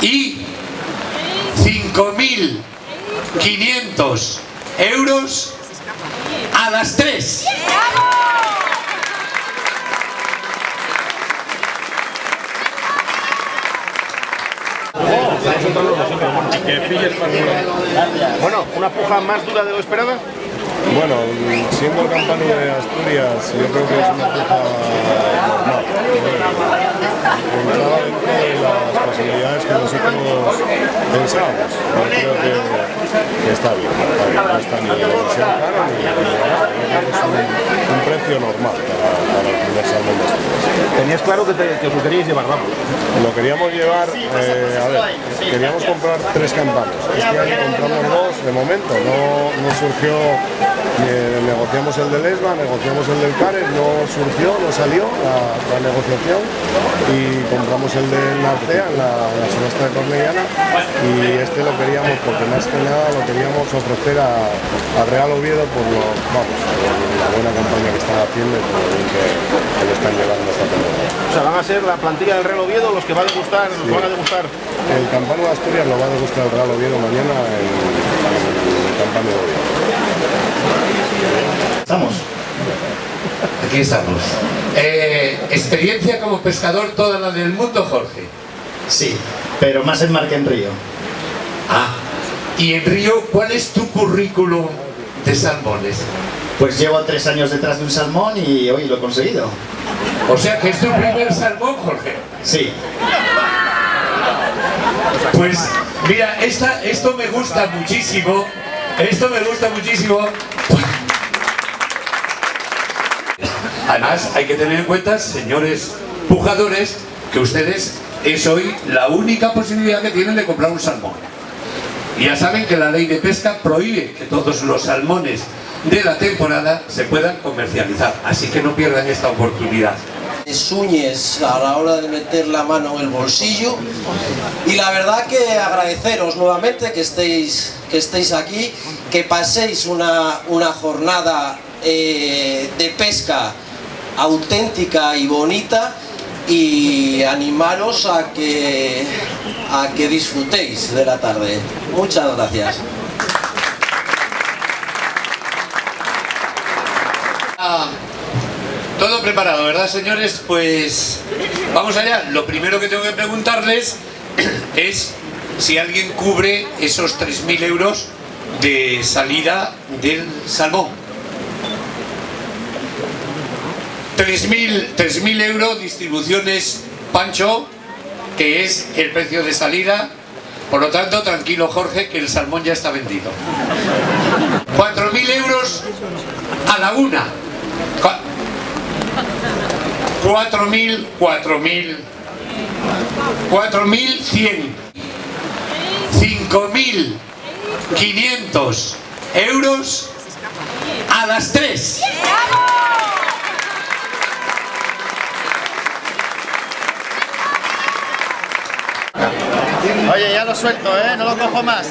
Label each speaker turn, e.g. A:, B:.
A: y 5.500 euros a las 3.
B: Bueno, una puja más dura de lo esperado.
C: Bueno, siendo el Campano de Asturias, yo creo que es una puja normal. Entraba dentro de las posibilidades que nosotros pensábamos. Yo creo que está bien, no está ni demasiado caro ni barato. Yo creo que es un precio normal para el primer salmón de Asturias.
B: Tenías claro que os lo queríais llevar, vamos.
C: Lo queríamos llevar, queríamos comprar 3 campanos. Este año compramos 2 de momento, no surgió. Negociamos el de Lesba, negociamos el del Cares, no surgió, no salió la negociación y compramos el de Narcea en la subasta de Cornellana y este lo queríamos porque más que nada lo queríamos ofrecer a Real Oviedo por la buena campaña que están haciendo y por lo bien que lo están llevando esta temporada.
B: O sea, van a ser la plantilla del Real Oviedo los que van a degustar, los van a degustar.
C: El Campano de Asturias lo va a degustar el Real Oviedo mañana en el Campano de Oviedo.
A: Estamos. Aquí estamos. Experiencia como pescador toda la del mundo, Jorge.
D: Sí, pero más en mar que en río.
A: Ah, y en Río, ¿cuál es tu currículum de salmones?
D: Pues llevo 3 años detrás de un salmón y hoy lo he conseguido.
A: O sea que es tu primer salmón, Jorge.
D: Sí.
A: Pues mira, esto me gusta muchísimo. Esto me gusta muchísimo. Además, hay que tener en cuenta, señores pujadores, que ustedes es hoy la única posibilidad que tienen de comprar un salmón. Y ya saben que la ley de pesca prohíbe que todos los salmones de la temporada se puedan comercializar. Así que no pierdan esta oportunidad.
E: Suñes a la hora de meter la mano en el bolsillo y la verdad que agradeceros nuevamente que estéis aquí, que paséis una jornada de pesca auténtica y bonita y animaros a que disfrutéis de la tarde. Muchas gracias.
A: Todo preparado, ¿verdad, señores? Pues vamos allá. Lo primero que tengo que preguntarles es si alguien cubre esos 3.000 euros de salida del salmón. 3.000 euros, distribuciones Pancho, que es el precio de salida. Por lo tanto, tranquilo, Jorge, que el salmón ya está vendido. 4.000 euros a la una. 4.100. 5.500 euros a las 3.
F: Oye, ya lo suelto, no lo cojo más,